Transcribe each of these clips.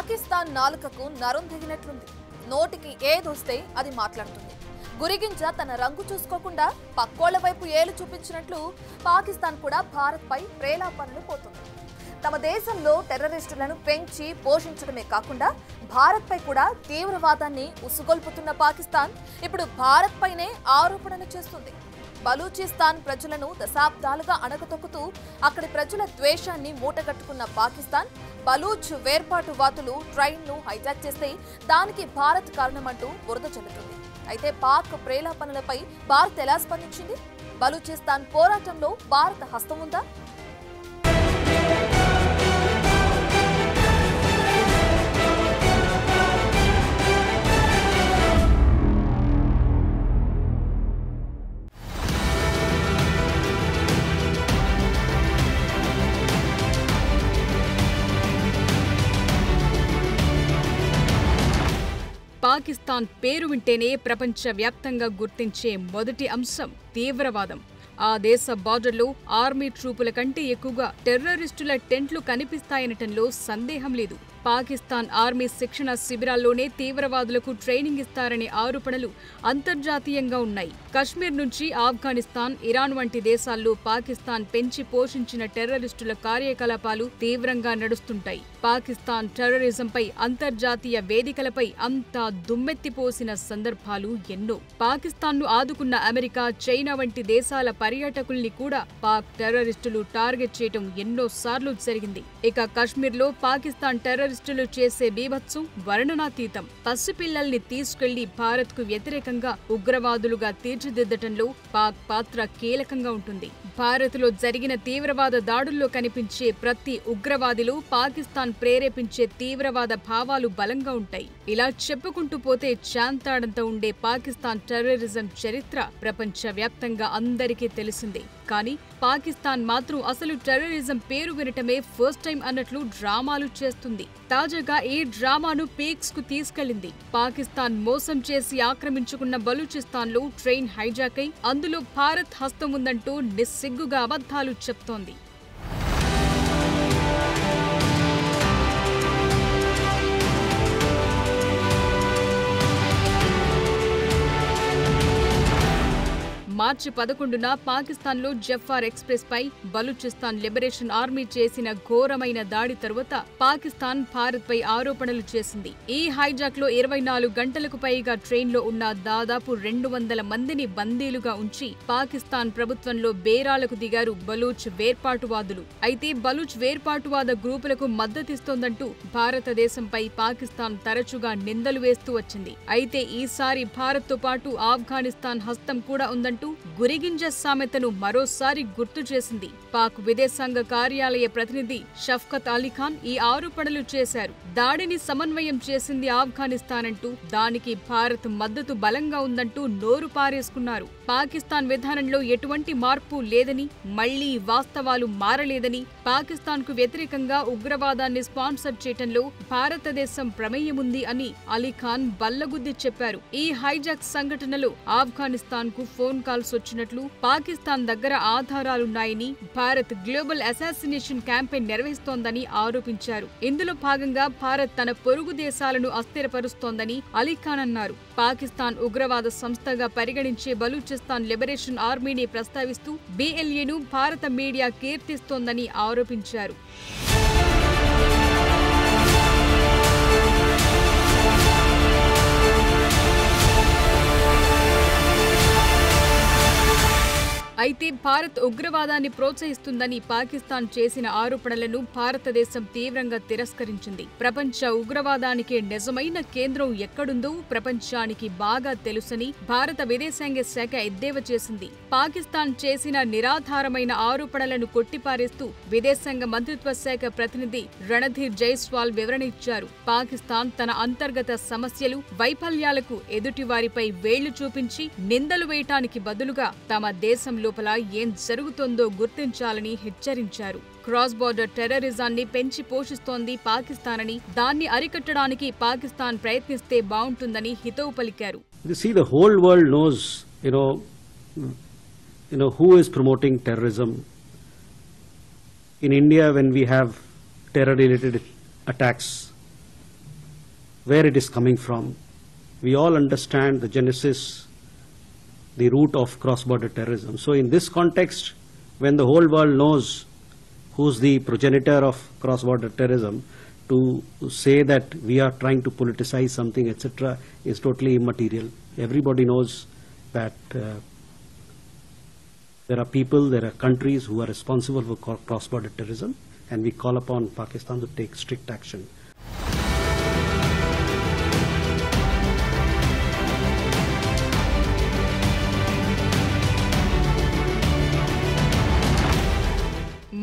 పాకిస్తాన్ నాలుకకు నరం దిగినట్లుంది. నోటికి ఏదొస్తే అది మాట్లాడుతుంది. గురిగింజ తన రంగు చూసుకోకుండా పక్కోళ్ల వైపు ఏలు చూపించినట్లు పాకిస్తాన్ కూడా భారత్ పై ప్రేలాపనలు పోతుంది. తమ దేశంలో టెర్రరిస్టులను పెంచి పోషించడమే కాకుండా భారత్ పై కూడా తీవ్రవాదాన్ని ఉసుగొల్పుతున్న పాకిస్తాన్ ఇప్పుడు భారత్ పైనే ఆరోపణలు చేస్తుంది. బలూచిస్తాన్ ప్రజలను దశాబ్దాలుగా అణగతొక్కుతూ అక్కడి ప్రజల ద్వేషాన్ని మూటగట్టుకున్న పాకిస్తాన్ బలూచ్ వేర్పాటువాదులు ట్రైన్ను హైజాక్ చేస్తే దానికి భారత్ కారణమంటూ బురద చల్లుతుంది. అయితే పాక్ ప్రేలాపనలపై భారత్ ఎలా స్పందించింది? బలూచిస్తాన్ పోరాటంలో భారత హస్తం ఉందా? పాకిస్తాన్ పేరు వింటేనే ప్రపంచవ్యాప్తంగా గుర్తించే మొదటి అంశం తీవ్రవాదం. ఆ దేశ బార్డర్లో ఆర్మీ ట్రూపుల కంటే ఎక్కువగా టెర్రరిస్టుల టెంట్లు కనిపిస్తాయనటంలో సందేహం లేదు. పాకిస్తాన్ ఆర్మీ శిక్షణ శిబిరాల్లోనే తీవ్రవాదులకు ట్రైనింగ్ ఇస్తారనే ఆరోపణలు అంతర్జాతీయంగా ఉన్నాయి. కశ్మీర్ నుంచి ఆఫ్ఘనిస్తాన్, ఇరాన్ వంటి దేశాల్లో పాకిస్తాన్ పెంచి పోషించిన టెర్రరిస్టుల కార్యకలాపాలు తీవ్రంగా నడుస్తుంటాయి. పాకిస్తాన్ టెర్రరిజంపై అంతర్జాతీయ వేదికలపై అంతా దుమ్మెత్తిపోసిన సందర్భాలు ఎన్నో. పాకిస్తాన్ను ఆదుకున్న అమెరికా, చైనా వంటి దేశాల పర్యాటకుల్ని కూడా పాక్ టెర్రరిస్టులు టార్గెట్ చేయటం ఎన్నోసార్లు జరిగింది. ఇక కశ్మీర్లో పాకిస్తాన్ టెర్రరిస్టులు చేసే బీభత్సం వర్ణనాతీతం. పసిపిల్లల్ని తీసుకెళ్లి భారత్కు వ్యతిరేకంగా ఉగ్రవాదులుగా తీర్చిదిద్దటంలో పాక్ పాత్ర కీలకంగా ఉంటుంది. భారత్లో జరిగిన తీవ్రవాద దాడుల్లో కనిపించే ప్రతి ఉగ్రవాదిలో పాకిస్తాన్ ప్రేరేపించే తీవ్రవాద భావాలు బలంగా ఉంటాయి. ఇలా చెప్పుకుంటూ పోతే చాంతాడంత ఉండే పాకిస్తాన్ టెర్రరిజం చరిత్ర ప్రపంచవ్యాప్తంగా అందరికీ తెలిసిందే. కానీ పాకిస్తాన్ మాత్రం అసలు టెర్రరిజం పేరు వినటమే ఫస్ట్ టైం అన్నట్లు డ్రామాలు చేస్తుంది. తాజాగా ఈ డ్రామాను పీక్స్ కు తీసుకెళ్లింది. పాకిస్తాన్ మోసం చేసి ఆక్రమించుకున్న బలూచిస్తాన్లో ట్రైన్ హైజాక్ అయి అందులో భారత్ హస్తం ఉందంటూ నిస్సిగ్గుగా అబద్ధాలు చెప్తోంది. మార్చి 11న పాకిస్తాన్లో జఫార్ ఎక్స్ప్రెస్ పై బలూచిస్తాన్ లిబరేషన్ ఆర్మీ చేసిన ఘోరమైన దాడి తరువాత పాకిస్తాన్ భారత్ పై ఆరోపణలు చేసింది. ఈ హైజాక్ లో 24 గంటలకు పైగా ట్రైన్లో ఉన్న దాదాపు 200 మందిని బందీలుగా ఉంచి పాకిస్తాన్ ప్రభుత్వంలో బేరాలకు దిగారు బలూచ్ వేర్పాటువాదులు. అయితే బలూచ్ వేర్పాటువాద గ్రూపులకు మద్దతిస్తోందంటూ భారతదేశంపై పాకిస్తాన్ తరచుగా నిందలు వేస్తూ వచ్చింది. అయితే ఈసారి భారత్ తో పాటు ఆఫ్ఘనిస్తాన్ హస్తం కూడా ఉందంటూ గురిగింజ సామెతను మరోసారి గుర్తు చేసింది. పాక్ విదేశాంగ కార్యాలయ ప్రతినిధి షఫ్కత్ అలీఖాన్ ఈ ఆరోపణలు చేశారు. దాడిని సమన్వయం చేసింది ఆఫ్ఘనిస్తాన్ అంటూ, దానికి భారత్ మద్దతు బలంగా ఉందంటూ నోరు పారేసుకున్నారు. పాకిస్తాన్ విధానంలో ఎటువంటి మార్పు లేదని, మళ్లీ వాస్తవాలు మారలేదని, పాకిస్తాన్ కు వ్యతిరేకంగా ఉగ్రవాదాన్ని స్పాన్సర్ చేయటంలో భారతదేశం ప్రమేయముంది అని అలీఖాన్ బల్లగుద్ది చెప్పారు. ఈ హైజాక్ సంఘటనలో ఆఫ్ఘనిస్తాన్ కు ఫోన్ కాల్స్ వచ్చినట్లు, పాకిస్తాన్ దగ్గర ఆధారాలున్నాయని, భారత్ గ్లోబల్ అసాసినేషన్ క్యాంపెయిన్ నిర్వహిస్తోందని ఆరోపించారు. ఇందులో భాగంగా భారత్ తన పొరుగు దేశాలను అస్థిరపరుస్తోందని అలీఖాన్ అన్నారు. పాకిస్తాన్ ఉగ్రవాద సంస్థగా పరిగణించే బలూచిస్తాన్ లిబరేషన్ ఆర్మీని ప్రస్తావిస్తూ BLAను భారత మీడియా కీర్తిస్తోందని ఆరోపించారు. అయితే భారత్ ఉగ్రవాదాన్ని ప్రోత్సహిస్తుందని పాకిస్తాన్ చేసిన ఆరోపణలను భారతదేశం తీవ్రంగా తిరస్కరించింది. ప్రపంచ ఉగ్రవాదానికి నిజమైన కేంద్రం ఎక్కడుందో ప్రపంచానికి బాగా తెలుసని భారత విదేశాంగ శాఖ ఎద్దేవా చేసింది. పాకిస్తాన్ చేసిన నిరాధారమైన ఆరోపణలను కొట్టిపారేస్తూ విదేశాంగ మంత్రిత్వ శాఖ ప్రతినిధి రణధీర్ జైస్వాల్ వివరణ ఇచ్చారు. పాకిస్తాన్ తన అంతర్గత సమస్యలు, వైఫల్యాలకు ఎదుటివారిపై వేళ్లు చూపించి నిందలు వేయటానికి బదులుగా తమ దేశంలో లోపల ఏం జరుగుతోందో గుర్తించాలని హెచ్చరించారు. క్రాస్ బోర్డర్ టెర్రరిజాన్ని పెంచి పోషిస్తోంది పాకిస్తాన్ అని, దాన్ని అరికట్టడానికి పాకిస్తాన్ ప్రయత్నిస్తే బాగుంటుందని హితవు పలికారు. See, the whole world knows, who is promoting terrorism. In India, when we have terror-related attacks, where it is coming from. We all understand the genesis, the root of cross-border terrorism. So in this context, when the whole world knows who's the progenitor of cross-border terrorism, to say that we are trying to politicize something, etc., is totally immaterial. Everybody knows that there are people, there are countries who are responsible for cross-border terrorism, and we call upon Pakistan to take strict action.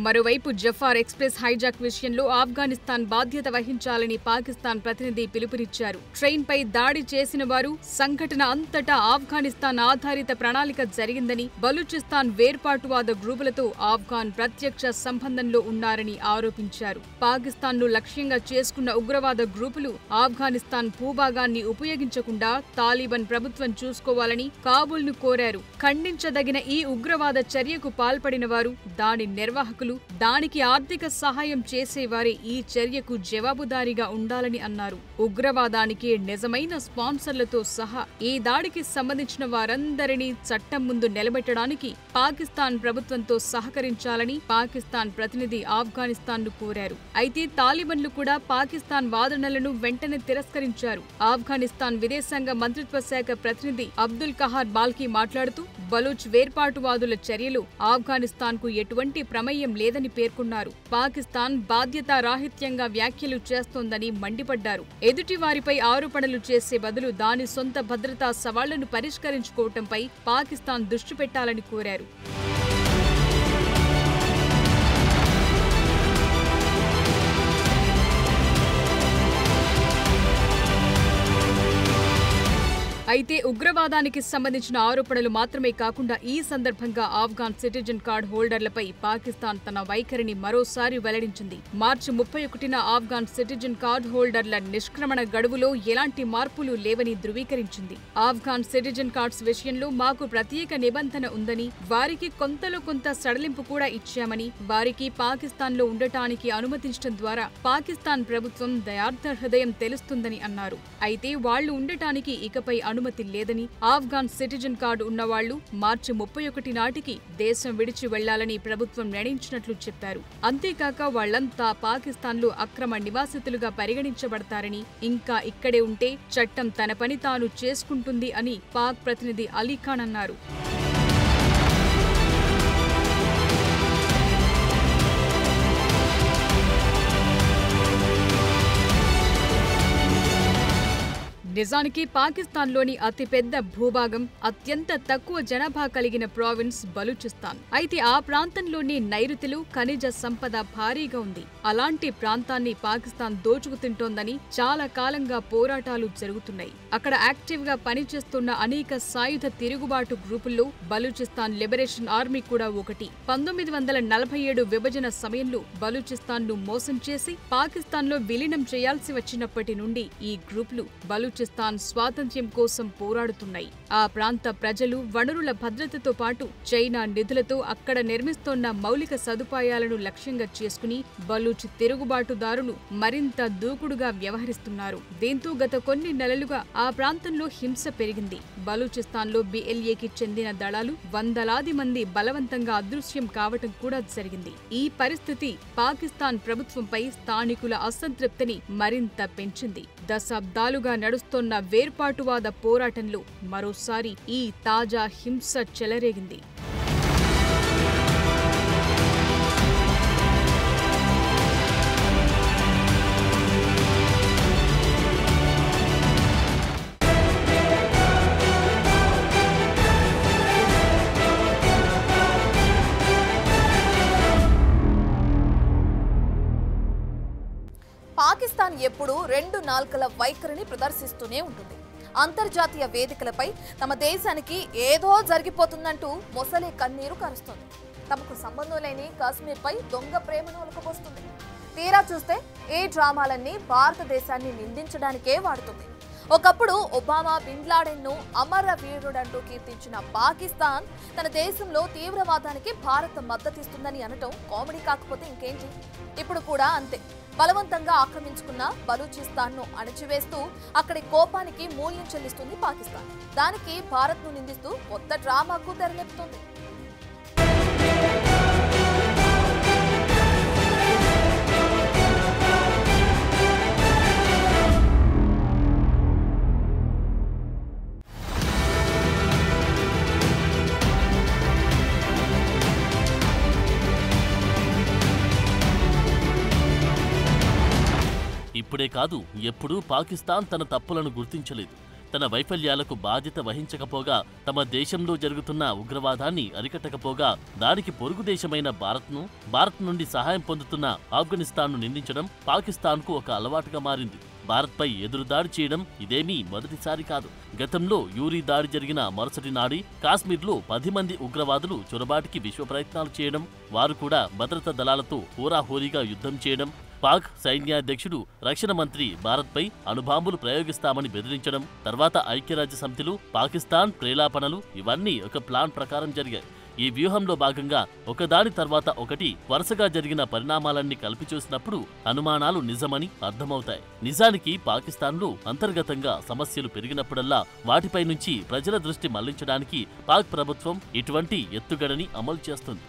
మరోవైపు Jafar express hijack విషయంలో ఆఫ్ఘనిస్తాన్ బాధ్యత వహించాలని పాకిస్తాన్ ప్రతినిధి పిలుపునిచ్చారు. ట్రైన్పై దాడి చేసిన వారు సంఘటన అంతటా ఆఫ్ఘనిస్తాన్ ఆధారిత ప్రణాళిక జరిగిందని, బలూచిస్తాన్ వేర్పాటువాద గ్రూపులతో ఆఫ్ఘాన్ ప్రత్యక్ష సంబంధంలో ఉన్నారని ఆరోపించారు. పాకిస్తాన్ను లక్ష్యంగా చేసుకున్న ఉగ్రవాద గ్రూపులు ఆఫ్ఘనిస్తాన్ భూభాగాన్ని ఉపయోగించకుండా తాలిబాన్ ప్రభుత్వం చూసుకోవాలని కాబూల్ను కోరారు. ఖండించదగిన ఈ ఉగ్రవాద చర్యకు పాల్పడిన వారు, దాని నిర్వాహకులు, దానికి ఆర్థిక సహాయం చేసేవారే ఈ చర్యకు జవాబుదారీగా ఉండాలని అన్నారు. ఉగ్రవాదానికి నిజమైన స్పాన్సర్లతో సహా ఈ దాడికి సంబంధించిన వారందరినీ చట్టం ముందు నిలబెట్టడానికి పాకిస్తాన్ ప్రభుత్వంతో సహకరించాలని పాకిస్తాన్ ప్రతినిధి ఆఫ్ఘనిస్తాన్ను కోరారు. అయితే తాలిబాన్లు కూడా పాకిస్తాన్ వాదనలను వెంటనే తిరస్కరించారు. ఆఫ్ఘనిస్తాన్ విదేశాంగ మంత్రిత్వ శాఖ ప్రతినిధి అబ్దుల్ కహార్ బాల్కీ మాట్లాడుతూ బలూచ్ వేర్పాటువాదుల చర్యలు ఆఫ్ఘనిస్తాన్కు ఎటువంటి ప్రమేయం లేదని పేర్కొన్నారు. పాకిస్తాన్ బాధ్యతారాహిత్యంగా వ్యాఖ్యలు చేస్తోందని మండిపడ్డారు. ఎదుటివారిపై ఆరోపణలు చేసే బదులు దాని సొంత భద్రతా సవాళ్లను పరిష్కరించుకోవటంపై పాకిస్తాన్ దృష్టి పెట్టాలని కోరారు. అయితే ఉగ్రవాదానికి సంబంధించిన ఆరోపణలు మాత్రమే కాకుండా ఈ సందర్భంగా ఆఫ్ఘాన్ సిటిజన్ కార్డ్ హోల్డర్లపై పాకిస్తాన్ తన వైఖరిని మరోసారి వెల్లడించింది. మార్చి 31న ఆఫ్ఘాన్ సిటిజన్ కార్డ్ హోల్డర్ల నిష్క్రమణ గడువులో ఎలాంటి మార్పులు లేవని ధృవీకరించింది. ఆఫ్ఘాన్ సిటిజన్ కార్డ్స్ విషయంలో మాకు ప్రత్యేక నిబంధన ఉందని, వారికి కొంతలో కొంత సడలింపు కూడా ఇచ్చామని, వారికి పాకిస్తాన్లో ఉండటానికి అనుమతించడం ద్వారా పాకిస్తాన్ ప్రభుత్వం దయార్థ హృదయం తెలుస్తుందని అన్నారు. అయితే వాళ్లు ఉండటానికి ఇకపై అనుమతి లేదని, ఆఫ్ఘాన్ సిటిజన్ కార్డు ఉన్నవాళ్లు మార్చి 31 నాటికి దేశం విడిచి వెళ్లాలని ప్రభుత్వం నిర్ణయించినట్లు చెప్పారు. అంతేకాక వాళ్లంతా పాకిస్తాన్లో అక్రమ నివాసితులుగా పరిగణించబడతారని, ఇంకా ఇక్కడే ఉంటే చట్టం తన పని తాను చేసుకుంటుంది అని పాక్ ప్రతినిధి అలీఖాన్ అన్నారు. నిజానికి పాకిస్తాన్లోని అతిపెద్ద భూభాగం, అత్యంత తక్కువ జనాభా కలిగిన ప్రావిన్స్ బలూచిస్తాన్. అయితే ఆ ప్రాంతంలోని నైరుతులు, ఖనిజ సంపద భారీగా ఉంది. అలాంటి ప్రాంతాన్ని పాకిస్తాన్ దోచుకు తింటోందని చాలా కాలంగా పోరాటాలు జరుగుతున్నాయి. అక్కడ యాక్టివ్ గా పనిచేస్తున్న అనేక సాయుధ తిరుగుబాటు గ్రూపుల్లో బలూచిస్తాన్ లిబరేషన్ ఆర్మీ కూడా ఒకటి. 1947 విభజన సమయంలో బలూచిస్తాన్ ను మోసం చేసి పాకిస్తాన్లో విలీనం చేయాల్సి వచ్చినప్పటి నుండి ఈ గ్రూపులు బలూచిస్తాన్ స్వాతంత్ర్యం కోసం పోరాడుతున్నాయి. ఆ ప్రాంత ప్రజలు వనరుల భద్రతతో పాటు చైనా నిధులతో అక్కడ నిర్మిస్తోన్న మౌలిక సదుపాయాలను లక్ష్యంగా చేసుకుని బలూచ్ తిరుగుబాటుదారులు మరింత దూకుడుగా వ్యవహరిస్తున్నారు. దీంతో గత కొన్ని నెలలుగా ఆ ప్రాంతంలో హింస పెరిగింది. బలూచిస్తాన్లో BLAకి చెందిన దళాలు వందలాది మంది బలవంతంగా అదృశ్యం కావటం కూడా జరిగింది. ఈ పరిస్థితి పాకిస్తాన్ ప్రభుత్వంపై స్థానికుల అసంతృప్తిని మరింత పెంచింది. దశాబ్దాలుగా నడుస్తున్న వేర్పాటువాద పోరాటంలో మరోసారి ఈ తాజా హింస చెలరేగింది. పాకిస్తాన్ ఎప్పుడూ రెండు నాల్కల వైఖరిని ప్రదర్శిస్తూనే ఉంటుంది. అంతర్జాతీయ వేదికలపై తమ దేశానికి ఏదో జరిగిపోతుందంటూ మొసలే కన్నీరు కరుస్తుంది. తమకు సంబంధం లేని కాశ్మీర్పై దొంగ ప్రేమను ఒలకపోస్తుంది. తీరా చూస్తే ఈ డ్రామాలన్నీ భారతదేశాన్ని నిందించడానికే వాడుతుంది. ఒకప్పుడు ఒబామా బిన్ లాడెన్ను అమర వీరుడంటూ కీర్తించిన పాకిస్తాన్ తన దేశంలో తీవ్రవాదానికి భారత్ మద్దతిస్తుందని అనటం కామెడీ కాకపోతే ఇంకేంటి? ఇప్పుడు కూడా అంతే. బలవంతంగా ఆక్రమించుకున్న బలూచిస్తాన్ను అణచివేస్తూ అక్కడి కోపానికి మూల్యం చెల్లిస్తుంది పాకిస్తాన్. దానికి భారత్ను నిందిస్తూ కొత్త డ్రామాకు తెరలేపుతోంది. ఇప్పుడే కాదు, ఎప్పుడూ పాకిస్తాన్ తన తప్పులను గుర్తించలేదు. తన వైఫల్యాలకు బాధ్యత వహించకపోగా, తమ దేశంలో జరుగుతున్న ఉగ్రవాదాన్ని అరికట్టకపోగా, దానికి పొరుగు దేశమైన భారత్ నుండి సహాయం పొందుతున్న ఆఫ్ఘనిస్తాన్ను నిందించడం పాకిస్తాన్కు ఒక అలవాటుగా మారింది. భారత్పై ఎదురుదాడి చేయడం ఇదేమీ మొదటిసారి కాదు. గతంలో యూరీ దాడి జరిగిన మరుసటి నాడి కాశ్మీర్లో 10 మంది ఉగ్రవాదులు చొరబాటికి విశ్వ ప్రయత్నాలు చేయడం, వారు కూడా భద్రతా దళాలతో హోరాహోరీగా యుద్ధం చేయడం, పాక్ సైన్యాధ్యక్షుడు రక్షణ మంత్రి భారత్పై అణుబాంబులు ప్రయోగిస్తామని బెదిరించడం, తర్వాత ఐక్యరాజ్య సమితిలు పాకిస్తాన్ ప్రేలాపనలు ఇవన్నీ ఒక ప్లాన్ ప్రకారం జరిగాయి. ఈ వ్యూహంలో భాగంగా ఒకదాని తర్వాత ఒకటి వరుసగా జరిగిన పరిణామాలన్నీ కలిపి చూసినప్పుడు అనుమానాలు నిజమని అర్థమవుతాయి. నిజానికి పాకిస్తాన్లో అంతర్గతంగా సమస్యలు పెరిగినప్పుడల్లా వాటిపై నుంచి ప్రజల దృష్టి మళ్లించడానికి పాక్ ప్రభుత్వం ఇటువంటి ఎత్తుగడని అమలు చేస్తుంది.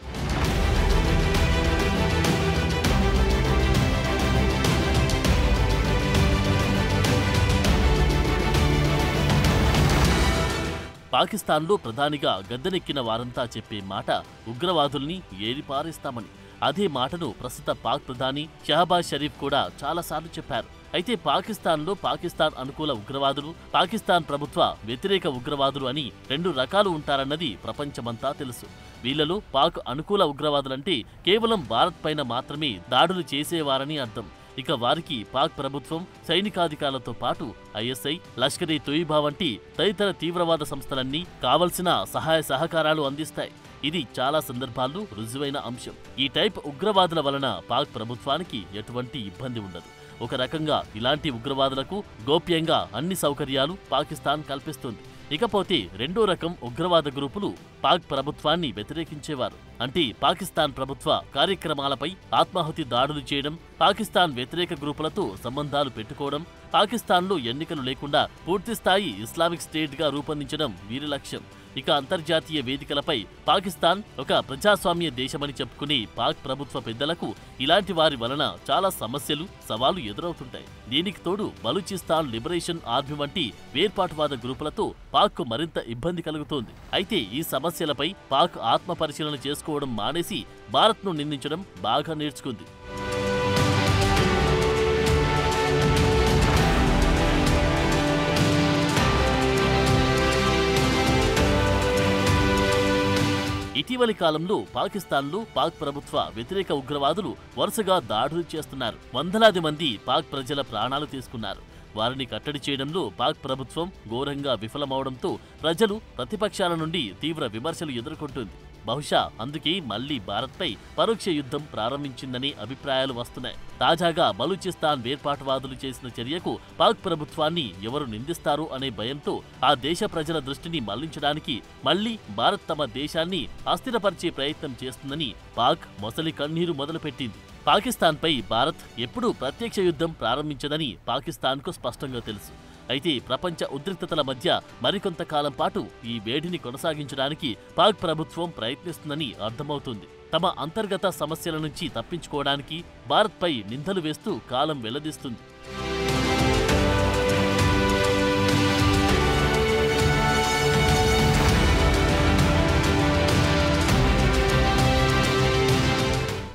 పాకిస్తాన్లో ప్రధానిగా గద్దెనెక్కిన వారంతా చెప్పే మాట ఉగ్రవాదుల్ని ఏరిపారేస్తామని. అదే మాటను ప్రస్తుత పాక్ ప్రధాని షహబాజ్ షరీఫ్ కూడా చాలాసార్లు చెప్పారు. అయితే పాకిస్తాన్లో పాకిస్తాన్ అనుకూల ఉగ్రవాదులు, పాకిస్తాన్ ప్రభుత్వ వ్యతిరేక ఉగ్రవాదులు అని 2 రకాలు ఉంటారన్నది ప్రపంచమంతా తెలుసు. వీళ్లలో పాక్ అనుకూల ఉగ్రవాదులంటే కేవలం భారత్ పైన మాత్రమే దాడులు చేసేవారని అర్థం. ఇక వారికి పాక్ ప్రభుత్వం సైనికాధికారులతో పాటు ఐఎస్ఐ, లష్కర్-ఇ-తోయిబా వంటి తదితర తీవ్రవాద సంస్థలన్నీ కావలసిన సహాయ సహకారాలు అందిస్తాయి. ఇది చాలా సందర్భాల్లో రుజువైన అంశం. ఈ టైప్ ఉగ్రవాదుల వలన పాక్ ప్రభుత్వానికి ఎటువంటి ఇబ్బంది ఉండదు. ఒక రకంగా ఇలాంటి ఉగ్రవాదులకు గోప్యంగా అన్ని సౌకర్యాలు పాకిస్తాన్ కల్పిస్తుంది. ఇకపోతే రెండో రకం ఉగ్రవాద గ్రూపులు పాక్ ప్రభుత్వాన్ని వ్యతిరేకించేవారు. అంటే పాకిస్తాన్ ప్రభుత్వ కార్యక్రమాలపై ఆత్మాహుతి దాడులు చేయడం, పాకిస్తాన్ వ్యతిరేక గ్రూపులతో సంబంధాలు పెట్టుకోవడం, పాకిస్తాన్లో ఎన్నికలు లేకుండా పూర్తిస్థాయి ఇస్లామిక్ స్టేట్గా రూపొందించడం వీరి లక్ష్యం. ఇక అంతర్జాతీయ వేదికలపై పాకిస్తాన్ ఒక ప్రజాస్వామ్య దేశమని చెప్పుకునే పాక్ ప్రభుత్వ పెద్దలకు ఇలాంటి వారి వలన చాలా సమస్యలు, సవాలు ఎదురవుతుంటాయి. దీనికి తోడు బలూచిస్తాన్ లిబరేషన్ ఆర్మీ వంటి వేర్పాటువాద గ్రూపులతో పాక్కు మరింత ఇబ్బంది కలుగుతోంది. అయితే ఈ సమస్యలపై పాక్ ఆత్మ పరిశీలన చేసుకోవడం మానేసి భారత్ను నిందించడం బాగా నేర్చుకుంది. ఇటీవలి కాలంలో పాకిస్తాన్లో పాక్ ప్రభుత్వ వ్యతిరేక ఉగ్రవాదులు వరుసగా దాడులు చేస్తున్నారు. వందలాది మంది పాక్ ప్రజల ప్రాణాలు తీసుకున్నారు. వారిని కట్టడి చేయడంలో పాక్ ప్రభుత్వం ఘోరంగా విఫలమవడంతో ప్రజలు, ప్రతిపక్షాల నుండి తీవ్ర విమర్శలు ఎదుర్కొంటుంది. బహుశా అందుకే మళ్లీ భారత్పై పరోక్ష యుద్ధం ప్రారంభించిందనే అభిప్రాయాలు వస్తున్నాయి. తాజాగా బలూచిస్తాన్ వేర్పాటువాదులు చేసిన చర్యకు పాక్ ప్రభుత్వాన్ని ఎవరు నిందిస్తారు అనే భయంతో ఆ దేశ ప్రజల దృష్టిని మళ్లించడానికి మళ్లీ భారత్ తమ దేశాన్ని అస్థిరపరిచే ప్రయత్నం చేస్తుందని పాక్ మొసలి కన్నీరు మొదలుపెట్టింది. పాకిస్తాన్పై భారత్ ఎప్పుడూ ప్రత్యక్ష యుద్ధం ప్రారంభించదని పాకిస్తాన్కు స్పష్టంగా తెలుసు. అయితే ప్రపంచ ఉద్రిక్తతల మధ్య మరికొంతకాలం పాటు ఈ వేడిని కొనసాగించడానికి పాక్ ప్రభుత్వం ప్రయత్నిస్తుందని అర్థమవుతుంది. తమ అంతర్గత సమస్యల నుంచి తప్పించుకోవడానికి భారత్పై నిందలు వేస్తూ కాలం వెల్లదీస్తుంది.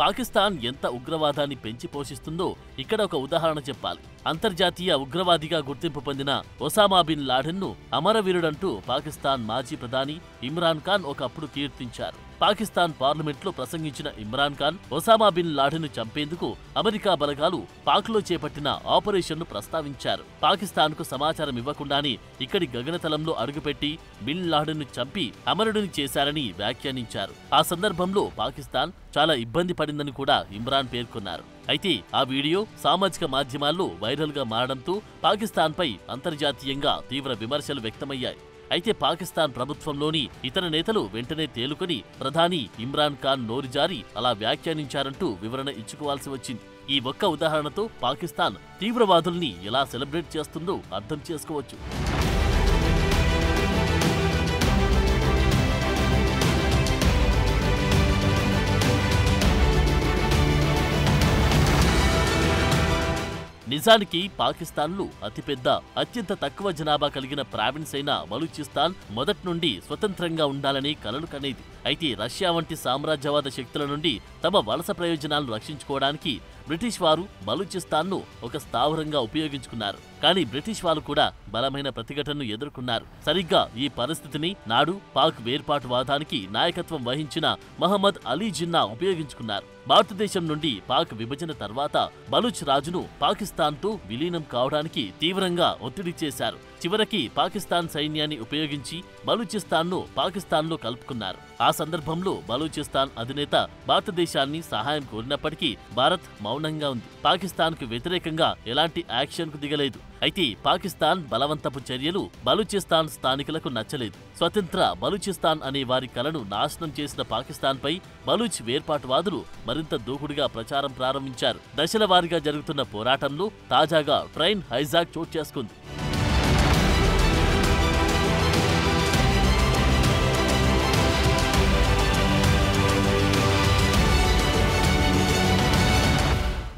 పాకిస్తాన్ ఎంత ఉగ్రవాదాన్ని పెంచి పోషిస్తుందో ఇక్కడ ఒక ఉదాహరణ చెప్పాలి. అంతర్జాతీయ ఉగ్రవాదిగా గుర్తింపు పొందిన ఒసామా బిన్ లాడెన్ను అమరవీరుడంటూ పాకిస్తాన్ మాజీ ప్రధాని ఇమ్రాన్ ఖాన్ ఒకప్పుడు కీర్తించారు. పాకిస్తాన్ పార్లమెంట్లో ప్రసంగించిన ఇమ్రాన్ ఖాన్ ఒసామా బిన్ లాడెన్ను చంపేందుకు అమెరికా బలగాలు పాక్లో చేపట్టిన ఆపరేషన్ను ప్రస్తావించారు. పాకిస్తాన్కు సమాచారం ఇవ్వకుండానే ఇక్కడి గగనతలంలో అడుగుపెట్టి బిన్ లాడెన్ను చంపి అమరుడిని చేశారని వ్యాఖ్యానించారు. ఆ సందర్భంలో పాకిస్తాన్ చాలా ఇబ్బంది పడిందని కూడా ఇమ్రాన్ పేర్కొన్నారు. అయితే ఆ వీడియో సామాజిక మాధ్యమాల్లో వైరల్గా మారడంతో పాకిస్తాన్పై అంతర్జాతీయంగా తీవ్ర విమర్శలు వ్యక్తమయ్యాయి. అయితే పాకిస్తాన్ ప్రభుత్వంలోని ఇతర నేతలు వెంటనే తేలుకొని ప్రధాని ఇమ్రాన్ ఖాన్ నోరు జారి అలా వ్యాఖ్యానించారంటూ వివరణ ఇచ్చుకోవాల్సి వచ్చింది. ఈ ఒక్క ఉదాహరణతో పాకిస్తాన్ తీవ్రవాదుల్ని ఎలా సెలబ్రేట్ చేస్తుందో అర్థం చేసుకోవచ్చు. నిజానికి పాకిస్తాన్లో అతిపెద్ద అత్యంత తక్కువ జనాభా కలిగిన ప్రావిన్స్ అయిన బలూచిస్తాన్ మొదటి నుండి స్వతంత్రంగా ఉండాలని కలలు కనేది. అయితే రష్యా వంటి సామ్రాజ్యవాద శక్తుల నుండి తమ వలస ప్రయోజనాలను రక్షించుకోవడానికి బ్రిటిష్ వారు బలూచిస్తాన్ను ఒక స్థావరంగా ఉపయోగించుకున్నారు. కానీ బ్రిటిష్ వారు కూడా బలమైన ప్రతిఘటనను ఎదుర్కొన్నారు. సరిగ్గా ఈ పరిస్థితిని నాడు పాక్ వేర్పాటువాదానికి నాయకత్వం వహించిన మహమ్మద్ అలీ జిన్నా ఉపయోగించుకున్నారు. భారతదేశం నుండి పాక్ విభజన తర్వాత బలూచ్ రాజును పాకిస్తాన్తో విలీనం కావడానికి తీవ్రంగా ఒత్తిడి చేశారు. చివరికి పాకిస్తాన్ సైన్యాన్ని ఉపయోగించి బలూచిస్తాన్ను పాకిస్తాన్లో కలుపుకున్నారు. ఆ సందర్భంలో బలూచిస్తాన్ అధినేత భారతదేశాన్ని సహాయం కోరినప్పటికీ భారత్ మౌనంగా ఉంది. పాకిస్తాన్కు వ్యతిరేకంగా ఎలాంటి యాక్షన్కు దిగలేదు. అయితే పాకిస్తాన్ బలవంతపు చర్యలు బలూచిస్తాన్ స్థానికులకు నచ్చలేదు. స్వతంత్ర బలూచిస్తాన్ అనే వారి కలను నాశనం చేసిన పాకిస్తాన్పై బలూచ్ వేర్పాటువాదులు మరింత దూకుడుగా ప్రచారం ప్రారంభించారు. దశల వారీగా జరుగుతున్న పోరాటంలో తాజాగా ట్రైన్ హైజాక్ చోటు చేసుకుంది.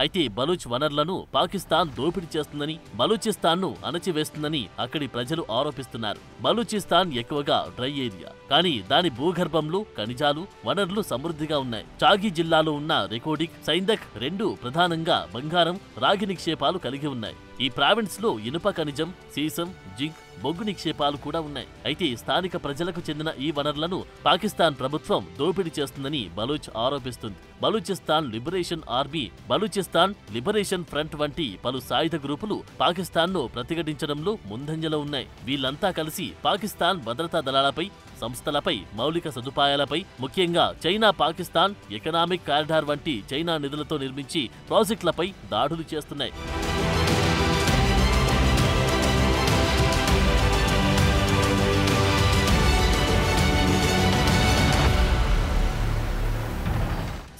అయితే బలూచ్ వనరులను పాకిస్తాన్ దోపిడీ చేస్తుందని, బలూచిస్తాన్ను అణచివేస్తుందని అక్కడి ప్రజలు ఆరోపిస్తున్నారు. బలూచిస్తాన్ ఎక్కువగా డ్రై ఏరియా, కానీ దాని భూగర్భంలో ఖనిజాలు, వనరులు సమృద్ధిగా ఉన్నాయి. చాగి జిల్లాలో ఉన్న రెకోడిక్, సైందక్ రెండు ప్రధానంగా బంగారం, రాగి నిక్షేపాలు కలిగి ఉన్నాయి. ఈ ప్రావిన్స్ లో ఇనుప ఖనిజం, సీసం, జింక్, బొగ్గు నిక్షేపాలు కూడా ఉన్నాయి. అయితే స్థానిక ప్రజలకు చెందిన ఈ వనరులను పాకిస్తాన్ ప్రభుత్వం దోపిడీ చేస్తుందని బలూచ్ ఆరోపిస్తుంది. Balochistan liberation army, Balochistan liberation front వంటి పలు సాయుధ గ్రూపులు పాకిస్తాన్ను ప్రతిఘటించడంలో ముందంజలో ఉన్నాయి. వీళ్లంతా కలిసి పాకిస్తాన్ భద్రతా దళాలపై, సంస్థలపై, మౌలిక సదుపాయాలపై, ముఖ్యంగా చైనా పాకిస్తాన్ ఎకనామిక్ కారిడార్ వంటి చైనా నిధులతో నిర్మించి ప్రాజెక్టులపై దాడులు చేస్తున్నాయి.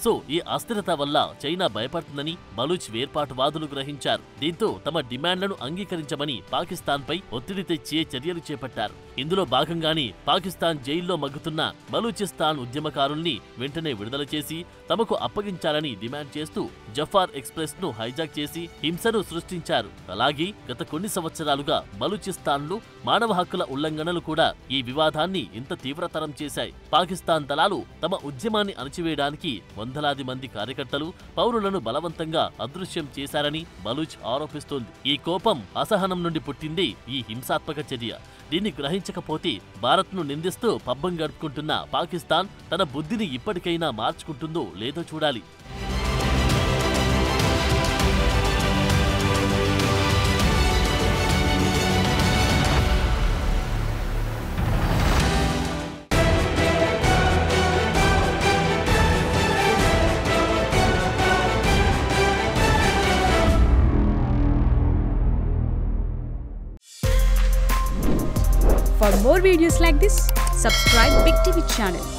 సో ఈ అస్థిరత వల్ల చైనా భయపడుతుందని బలూచ్ వేర్పాటువాదులు గ్రహించారు. దీంతో తమ డిమాండ్లను అంగీకరించమని పాకిస్తాన్పై ఒత్తిడి తెచ్చే చర్యలు చేపట్టారు. ఇందులో భాగంగానే పాకిస్తాన్ జైల్లో మగ్గుతున్న బలూచిస్తాన్ ఉద్యమకారుల్ని వెంటనే విడుదల చేసి తమకు అప్పగించాలని డిమాండ్ చేస్తూ జఫార్ ఎక్స్ప్రెస్ ను హైజాక్ చేసి హింసను సృష్టించారు. అలాగే గత కొన్ని సంవత్సరాలుగా బలూచిస్తాన్లో మానవ హక్కుల ఉల్లంఘనలు కూడా ఈ వివాదాన్ని ఇంత తీవ్రతరం చేశాయి. పాకిస్తాన్ దళాలు తమ ఉద్యమాన్ని అణచివేయడానికి వందలాది మంది కార్యకర్తలు, పౌరులను బలవంతంగా అదృశ్యం చేశారని బలూచ్ ఆరోపిస్తోంది. ఈ కోపం, అసహనం నుండి పుట్టిందే ఈ హింసాత్మక చర్య. దీన్ని గ్రహించకపోతే భారత్ను నిందిస్తూ పబ్బం గడుపుకుంటున్న పాకిస్తాన్ తన బుద్ధిని ఇప్పటికైనా మార్చుకుంటుందో లేదో చూడాలి. For more videos like this, subscribe Big TV channel.